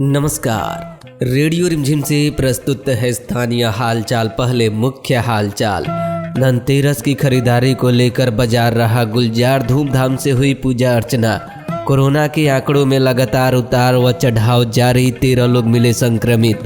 नमस्कार। रेडियो रिमझिम से प्रस्तुत है स्थानीय हालचाल। पहले मुख्य हालचाल। धनतेरस की खरीदारी को लेकर बाजार रहा गुलजार। धूमधाम से हुई पूजा अर्चना। कोरोना के आंकड़ों में लगातार उतार व चढ़ाव जारी। 13 लोग मिले संक्रमित।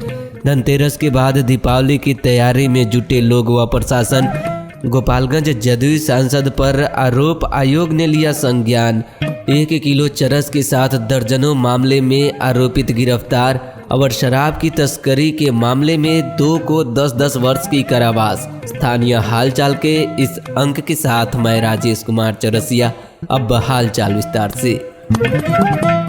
धनतेरस के बाद दीपावली की तैयारी में जुटे लोग व प्रशासन। गोपालगंज जदयू सांसद पर आरोप, आयोग ने लिया संज्ञान। 1 किलो चरस के साथ दर्जनों मामले में आरोपित गिरफ्तार। और शराब की तस्करी के मामले में 2 को 10-10 वर्ष की कारावास। स्थानीय हालचाल के इस अंक के साथ मैं राजेश कुमार चौरसिया। अब हालचाल विस्तार से।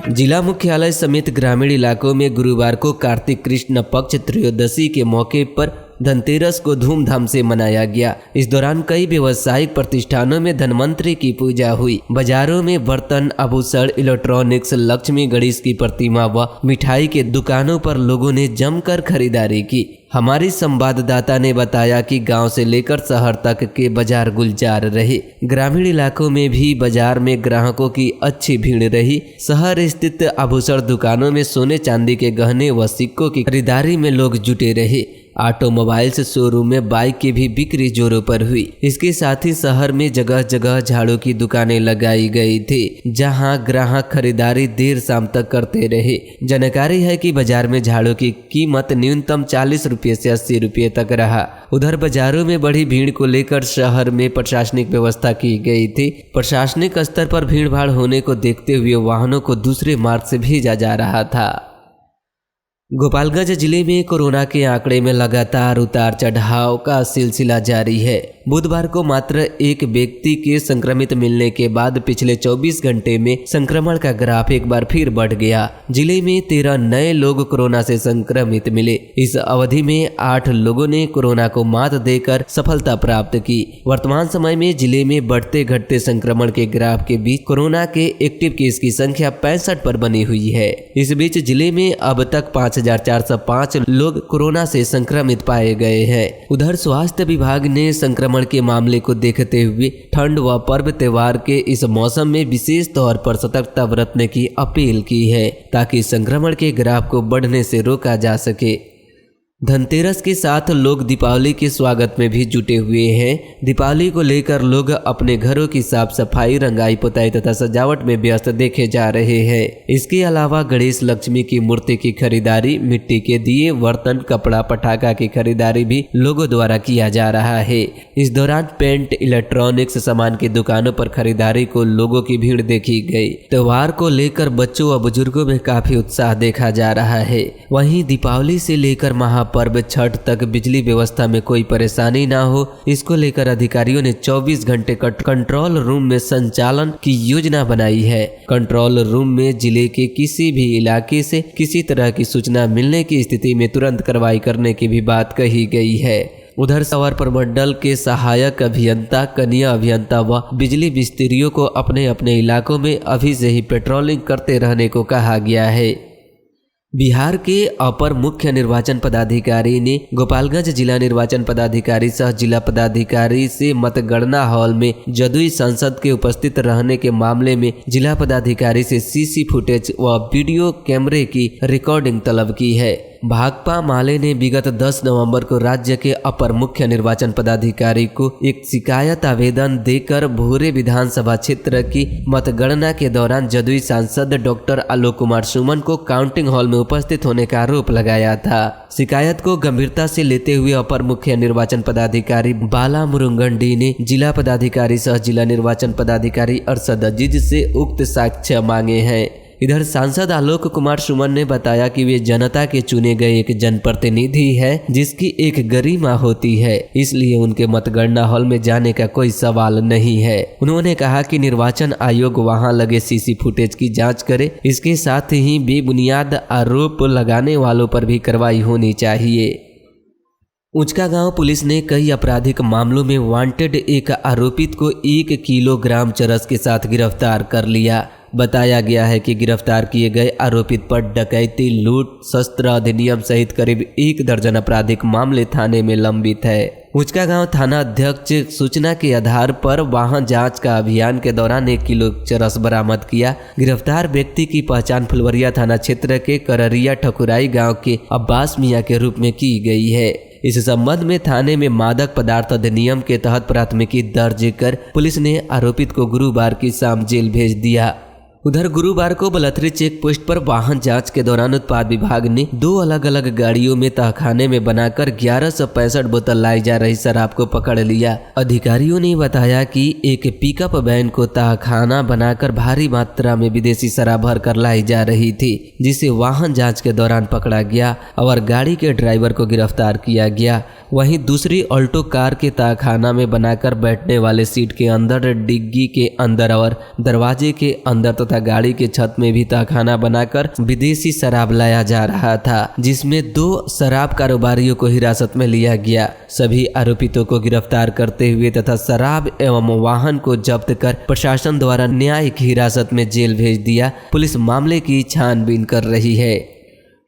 जिला मुख्यालय समेत ग्रामीण इलाकों में गुरुवार को कार्तिक कृष्ण पक्ष त्रयोदशी के मौके पर धनतेरस को धूमधाम से मनाया गया। इस दौरान कई व्यावसायिक प्रतिष्ठानों में धनवंतरी की पूजा हुई। बाजारों में बर्तन, आभूषण, इलेक्ट्रॉनिक्स, लक्ष्मी गणेश की प्रतिमा व मिठाई के दुकानों पर लोगों ने जमकर खरीदारी की। हमारी संवाददाता ने बताया कि गांव से लेकर शहर तक के बाजार गुलजार रहे। ग्रामीण इलाकों में भी बाजार में ग्राहकों की अच्छी भीड़ रही। शहर स्थित आभूषण दुकानों में सोने चांदी के गहने व सिक्कों की खरीदारी में लोग जुटे रहे। ऑटोमोबाइल्स शोरूम में बाइक की भी बिक्री जोरों पर हुई। इसके साथ ही शहर में जगह जगह झाड़ू की दुकानें लगाई गई थी, जहां ग्राहक खरीदारी देर शाम तक करते रहे। जानकारी है कि बाजार में झाड़ू की कीमत न्यूनतम 40 रुपये से 80 रुपये तक रहा। उधर बाजारों में बढ़ी भीड़ को लेकर शहर में प्रशासनिक व्यवस्था की गई थी। प्रशासनिक स्तर पर भीड़ भाड़ होने को देखते हुए वाहनों को दूसरे मार्ग से भेजा जा रहा था। गोपालगंज जिले में कोरोना के आंकड़े में लगातार उतार चढ़ाव का सिलसिला जारी है। बुधवार को मात्र एक व्यक्ति के संक्रमित मिलने के बाद पिछले 24 घंटे में संक्रमण का ग्राफ एक बार फिर बढ़ गया। जिले में 13 नए लोग कोरोना से संक्रमित मिले। इस अवधि में 8 लोगों ने कोरोना को मात देकर सफलता प्राप्त की। वर्तमान समय में जिले में बढ़ते घटते संक्रमण के ग्राफ के बीच कोरोना के एक्टिव केस की संख्या 65 पर बनी हुई है। इस बीच जिले में अब तक 5405 लोग कोरोना से संक्रमित पाए गए हैं। उधर स्वास्थ्य विभाग ने संक्रमण के मामले को देखते हुए ठंड व पर्व त्योहार के इस मौसम में विशेष तौर पर सतर्कता बरतने की अपील की है, ताकि संक्रमण के ग्राफ को बढ़ने से रोका जा सके। धनतेरस के साथ लोग दीपावली के स्वागत में भी जुटे हुए हैं। दीपावली को लेकर लोग अपने घरों की साफ सफाई, रंगाई पुताई तथा सजावट में व्यस्त देखे जा रहे हैं। इसके अलावा गणेश लक्ष्मी की मूर्ति की खरीदारी, मिट्टी के दिए, बर्तन, कपड़ा, पटाखा की खरीदारी भी लोगों द्वारा किया जा रहा है। इस दौरान पेंट, इलेक्ट्रॉनिक्स सामान की दुकानों पर खरीदारी को लोगों की भीड़ देखी गई। त्योहार को लेकर बच्चों व बुजुर्गों में काफी उत्साह देखा जा रहा है। वहीं दीपावली से लेकर पर्व छठ तक बिजली व्यवस्था में कोई परेशानी ना हो, इसको लेकर अधिकारियों ने 24 घंटे कंट्रोल रूम में संचालन की योजना बनाई है। कंट्रोल रूम में जिले के किसी भी इलाके से किसी तरह की सूचना मिलने की स्थिति में तुरंत कार्रवाई करने की भी बात कही गई है। उधर सवार प्रमंडल के सहायक अभियंता, कनीय अभियंता व बिजली मिस्त्रियों को अपने अपने इलाकों में अभी से ही पेट्रोलिंग करते रहने को कहा गया है। बिहार के अपर मुख्य निर्वाचन पदाधिकारी ने गोपालगंज जिला निर्वाचन पदाधिकारी सह जिला पदाधिकारी से मतगणना हॉल में जदयू सांसद के उपस्थित रहने के मामले में जिला पदाधिकारी से सीसी फुटेज व वीडियो कैमरे की रिकॉर्डिंग तलब की है। भाकपा माले ने विगत 10 नवंबर को राज्य के अपर मुख्य निर्वाचन पदाधिकारी को एक शिकायत आवेदन देकर भूरे विधानसभा क्षेत्र की मतगणना के दौरान जदयू सांसद डॉक्टर आलोक कुमार सुमन को काउंटिंग हॉल में उपस्थित होने का आरोप लगाया था। शिकायत को गंभीरता से लेते हुए अपर मुख्य निर्वाचन पदाधिकारी बाला मुरुगन ने जिला पदाधिकारी सह जिला निर्वाचन पदाधिकारी अरशद अजीज से उक्त साक्ष्य मांगे हैं। इधर सांसद आलोक कुमार सुमन ने बताया कि वे जनता के चुने गए एक जनप्रतिनिधि है, जिसकी एक गरिमा होती है, इसलिए उनके मतगणना हॉल में जाने का कोई सवाल नहीं है। उन्होंने कहा कि निर्वाचन आयोग वहां लगे सीसी फुटेज की जांच करे। इसके साथ ही बेबुनियाद आरोप लगाने वालों पर भी कार्रवाई होनी चाहिए। ऊंचकागांव पुलिस ने कई आपराधिक मामलों में वांटेड एक आरोपित को 1 किलोग्राम चरस के साथ गिरफ्तार कर लिया। बताया गया है कि गिरफ्तार किए गए आरोपित पर डकैती, लूट, शस्त्र अधिनियम सहित करीब 1 दर्जन आपराधिक मामले थाने में लंबित है। उचका गांव थाना अध्यक्ष सूचना के आधार पर वाहन जांच का अभियान के दौरान 1 किलो चरस बरामद किया। गिरफ्तार व्यक्ति की पहचान फुलवरिया थाना क्षेत्र के कररिया ठकुराई गांव के अब्बास मियां के रूप में की गई है। इस संबंध में थाने में मादक पदार्थ अधिनियम के तहत प्राथमिकी दर्ज कर पुलिस ने आरोपित को गुरुवार की शाम जेल भेज दिया। उधर गुरुवार को बलथरी चेक पोस्ट पर वाहन जांच के दौरान उत्पाद विभाग ने 2 अलग अलग गाड़ियों में तहखाने में बनाकर 1165 बोतल लाई जा रही शराब को पकड़ लिया। अधिकारियों ने बताया कि एक पिकअप वैन को तहखाना बनाकर भारी मात्रा में विदेशी शराब भरकर लाई जा रही थी, जिसे वाहन जांच के दौरान पकड़ा गया और गाड़ी के ड्राइवर को गिरफ्तार किया गया। वहीं दूसरी ऑल्टो कार के तहखाना में बनाकर बैठने वाले सीट के अंदर, डिग्गी के अंदर और दरवाजे के अंदर तथा गाड़ी के छत में भी तहखाना बनाकर विदेशी शराब लाया जा रहा था, जिसमें 2 शराब कारोबारियों को हिरासत में लिया गया। सभी आरोपितों को गिरफ्तार करते हुए तथा शराब एवं वाहन को जब्त कर प्रशासन द्वारा न्यायिक हिरासत में जेल भेज दिया। पुलिस मामले की छानबीन कर रही है।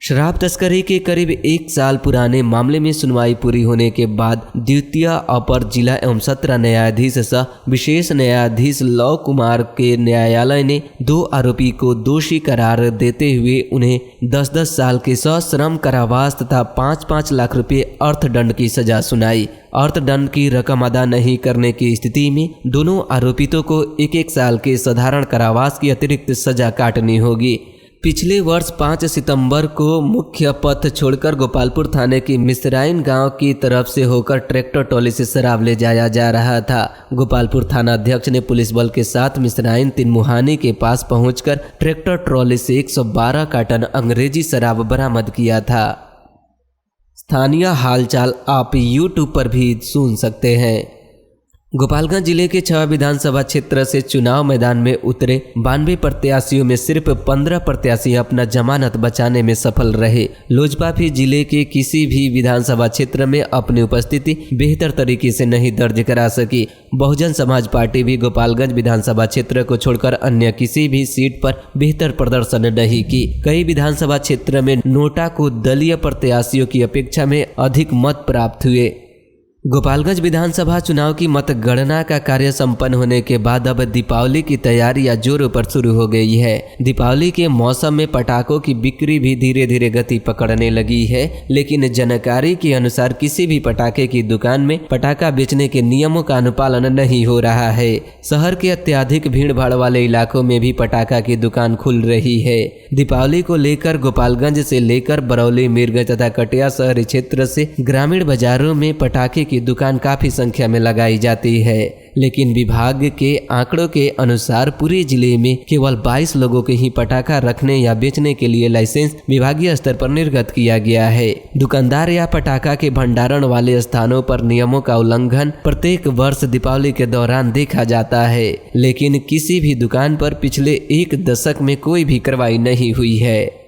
शराब तस्करी के करीब 1 साल पुराने मामले में सुनवाई पूरी होने के बाद द्वितीय अपर जिला एवं सत्र न्यायाधीश सह विशेष न्यायाधीश लव कुमार के न्यायालय ने 2 आरोपी को दोषी करार देते हुए उन्हें 10-10 साल के सश्रम कारावास तथा 5-5 लाख रुपए अर्थदंड की सजा सुनाई। अर्थदंड की रकम अदा नहीं करने की स्थिति में दोनों आरोपितों को 1-1 साल के साधारण कारावास की अतिरिक्त सजा काटनी होगी। पिछले वर्ष 5 सितंबर को मुख्य पथ छोड़कर गोपालपुर थाने की मिसराइन गांव की तरफ से होकर ट्रैक्टर ट्रॉली से शराब ले जाया जा रहा था। गोपालपुर थाना अध्यक्ष ने पुलिस बल के साथ मिसराइन तिनमुहानी के पास पहुंचकर ट्रैक्टर ट्रॉली से 112 कार्टन अंग्रेजी शराब बरामद किया था। स्थानीय हालचाल आप YouTube पर भी सुन सकते हैं। गोपालगंज जिले के 6 विधानसभा क्षेत्र से चुनाव मैदान में उतरे 92 प्रत्याशियों में सिर्फ 15 प्रत्याशी अपना जमानत बचाने में सफल रहे। लोजपा भी जिले के किसी भी विधानसभा क्षेत्र में अपनी उपस्थिति बेहतर तरीके से नहीं दर्ज करा सकी। बहुजन समाज पार्टी भी गोपालगंज विधानसभा क्षेत्र को छोड़कर अन्य किसी भी सीट पर बेहतर प्रदर्शन नहीं की। कई विधानसभा क्षेत्र में नोटा को दलीय प्रत्याशियों की अपेक्षा में अधिक मत प्राप्त हुए। गोपालगंज विधानसभा चुनाव की मतगणना का कार्य संपन्न होने के बाद अब दीपावली की तैयारियां जोरों पर शुरू हो गई है। दीपावली के मौसम में पटाखों की बिक्री भी धीरे धीरे गति पकड़ने लगी है, लेकिन जानकारी के अनुसार किसी भी पटाखे की दुकान में पटाखा बेचने के नियमों का अनुपालन नहीं हो रहा है। शहर के अत्यधिक भीड़ भाड़ वाले इलाकों में भी पटाखा की दुकान खुल रही है। दीपावली को लेकर गोपालगंज से लेकर बरौली, मीरगंज तथा कटिया शहरी क्षेत्र से ग्रामीण बाजारों में पटाखे की दुकान काफी संख्या में लगाई जाती है, लेकिन विभाग के आंकड़ों के अनुसार पूरे जिले में केवल 22 लोगों के ही पटाखा रखने या बेचने के लिए लाइसेंस विभागीय स्तर पर निर्गत किया गया है। दुकानदार या पटाखा के भंडारण वाले स्थानों पर नियमों का उल्लंघन प्रत्येक वर्ष दीपावली के दौरान देखा जाता है, लेकिन किसी भी दुकान पर पिछले 1 दशक में कोई भी कार्रवाई नहीं हुई है।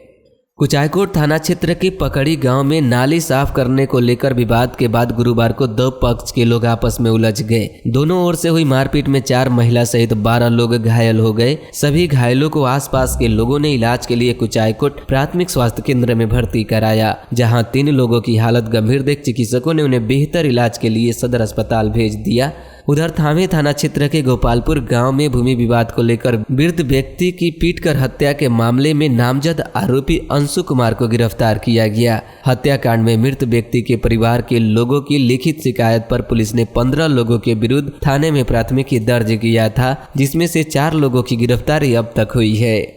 कुचायकोट थाना क्षेत्र के पकड़ी गांव में नाली साफ करने को लेकर विवाद के बाद गुरुवार को 2 पक्ष के लोग आपस में उलझ गए। दोनों ओर से हुई मारपीट में 4 महिला सहित 12 लोग घायल हो गए। सभी घायलों को आसपास के लोगों ने इलाज के लिए कुचायकोट प्राथमिक स्वास्थ्य केंद्र में भर्ती कराया, जहां 3 लोगों की हालत गंभीर देख चिकित्सकों ने उन्हें बेहतर इलाज के लिए सदर अस्पताल भेज दिया। उधर थावे थाना क्षेत्र के गोपालपुर गांव में भूमि विवाद को लेकर वृद्ध व्यक्ति की पीटकर हत्या के मामले में नामजद आरोपी अंशु कुमार को गिरफ्तार किया गया। हत्याकांड में मृत व्यक्ति के परिवार के लोगों की लिखित शिकायत पर पुलिस ने 15 लोगों के विरुद्ध थाने में प्राथमिकी दर्ज किया था, जिसमें से 4 लोगों की गिरफ्तारी अब तक हुई है।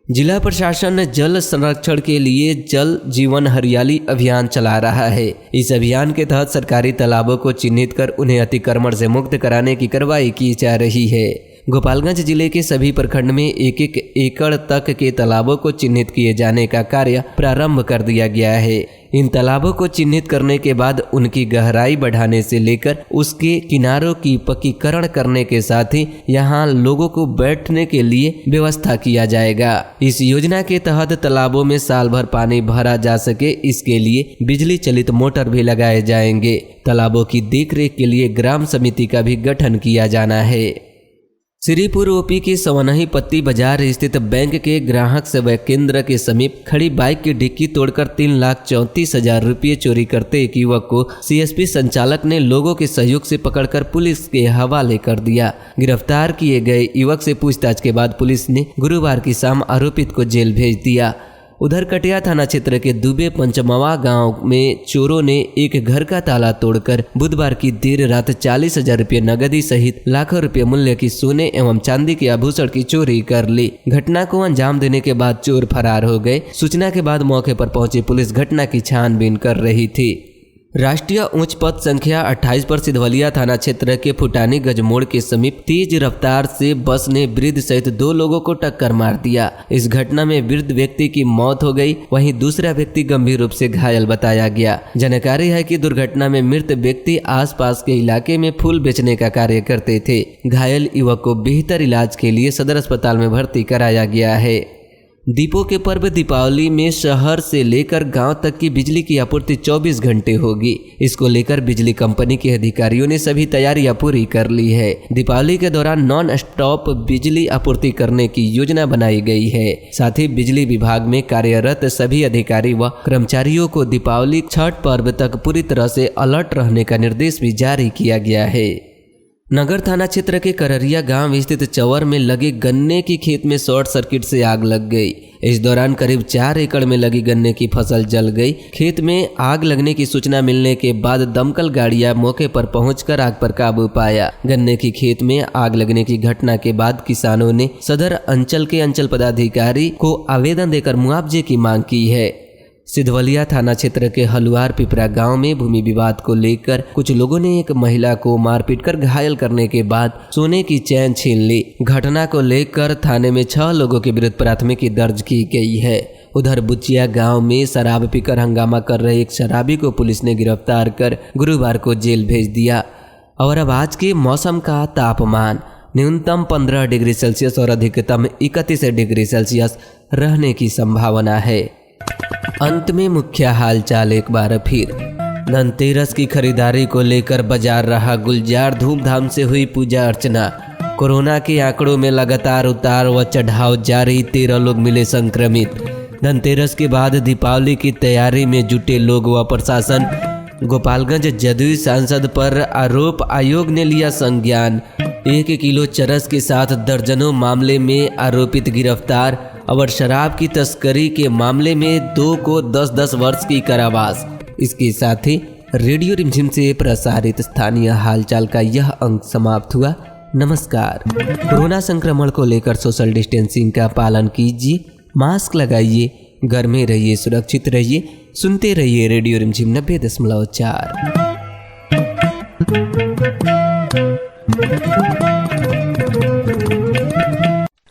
जिला प्रशासन जल संरक्षण के लिए जल जीवन हरियाली अभियान चला रहा है। इस अभियान के तहत सरकारी तालाबों को चिन्हित कर उन्हें अतिक्रमण से मुक्त कराने की कार्रवाई की जा रही है। गोपालगंज जिले के सभी प्रखंड में 1-1 एकड़ तक के तालाबों को चिन्हित किए जाने का कार्य प्रारंभ कर दिया गया है। इन तालाबों को चिन्हित करने के बाद उनकी गहराई बढ़ाने से लेकर उसके किनारों की पक्कीकरण करने के साथ ही यहाँ लोगों को बैठने के लिए व्यवस्था किया जाएगा। इस योजना के तहत तालाबों में साल भर पानी भरा जा सके, इसके लिए बिजली चलित मोटर भी लगाए जाएंगे। तालाबों की देखरेख के लिए ग्राम समिति का भी गठन किया जाना है। श्रीपुर ओपी के सवनही पत्ती बाजार स्थित बैंक के ग्राहक सेवा केंद्र के समीप खड़ी बाइक की डिक्की तोड़कर 3,34,000 रुपये चोरी करते एक युवक को सीएसपी संचालक ने लोगों के सहयोग से पकड़कर पुलिस के हवाले कर दिया। गिरफ्तार किए गए युवक से पूछताछ के बाद पुलिस ने गुरुवार की शाम आरोपित को जेल भेज दिया। उधर कटिया थाना क्षेत्र के दुबे पंचमवा गांव में चोरों ने एक घर का ताला तोड़कर बुधवार की देर रात 40,000 रुपये नगदी सहित लाखों रुपये मूल्य की सोने एवं चांदी के आभूषण की चोरी कर ली। घटना को अंजाम देने के बाद चोर फरार हो गए। सूचना के बाद मौके पर पहुंची पुलिस घटना की छानबीन कर रही थी। राष्ट्रीय उच्च पथ संख्या 28 पर सिधवलिया थाना क्षेत्र के फुटानी गजमोड़ के समीप तेज रफ्तार से बस ने वृद्ध सहित 2 लोगों को टक्कर मार दिया। इस घटना में वृद्ध व्यक्ति की मौत हो गई, वहीं दूसरा व्यक्ति गंभीर रूप से घायल बताया गया। जानकारी है कि दुर्घटना में मृत व्यक्ति आसपास के इलाके में फूल बेचने का कार्य करते थे। घायल युवक को बेहतर इलाज के लिए सदर अस्पताल में भर्ती कराया गया है। दीपों के पर्व दीपावली में शहर से लेकर गांव तक की बिजली की आपूर्ति 24 घंटे होगी। इसको लेकर बिजली कंपनी के अधिकारियों ने सभी तैयारियां पूरी कर ली है। दीपावली के दौरान नॉन स्टॉप बिजली आपूर्ति करने की योजना बनाई गई है। साथ ही बिजली विभाग में कार्यरत सभी अधिकारी व कर्मचारियों को दीपावली छठ पर्व तक पूरी तरह से अलर्ट रहने का निर्देश भी जारी किया गया है। नगर थाना क्षेत्र के कररिया गांव स्थित चवर में लगे गन्ने की खेत में शॉर्ट सर्किट से आग लग गई। इस दौरान करीब 4 एकड़ में लगी गन्ने की फसल जल गई। खेत में आग लगने की सूचना मिलने के बाद दमकल गाड़ियां मौके पर पहुंचकर आग पर काबू पाया। गन्ने की खेत में आग लगने की घटना के बाद किसानों ने सदर अंचल के अंचल पदाधिकारी को आवेदन देकर मुआवजे की मांग की है। सिधवलिया थाना क्षेत्र के हलुआर पिपरा गांव में भूमि विवाद को लेकर कुछ लोगों ने एक महिला को मारपीट कर घायल करने के बाद सोने की चैन छीन ली। घटना को लेकर थाने में 6 लोगों के विरुद्ध प्राथमिकी दर्ज की गई है। उधर बुचिया गांव में शराब पीकर हंगामा कर रहे एक शराबी को पुलिस ने गिरफ्तार कर गुरुवार को जेल भेज दिया। और अब आज के मौसम का तापमान न्यूनतम 15 डिग्री सेल्सियस और अधिकतम 31 डिग्री सेल्सियस रहने की संभावना है। अंत में मुख्य हालचाल एक बार फिर। धनतेरस की खरीदारी को लेकर बाजार रहा गुलजार, धूमधाम से हुई पूजा अर्चना। कोरोना के आंकड़ों में लगातार उतार व चढ़ाव जारी, 13 लोग मिले संक्रमित। धनतेरस के बाद दीपावली की तैयारी में जुटे लोग व प्रशासन। गोपालगंज जदयू सांसद पर आरोप, आयोग ने लिया संज्ञान। 1 किलो चरस के साथ दर्जनों मामले में आरोपित गिरफ्तार। और शराब की तस्करी के मामले में 2 को 10-10 वर्ष की कारावास। इसके साथ ही रेडियो रिमझिम से प्रसारित स्थानीय हालचाल का यह अंक समाप्त हुआ। नमस्कार। कोरोना संक्रमण को लेकर सोशल डिस्टेंसिंग का पालन कीजिए, मास्क लगाइए, घर में रहिए, सुरक्षित रहिए। सुनते रहिए रेडियो रिमझिम 90.4।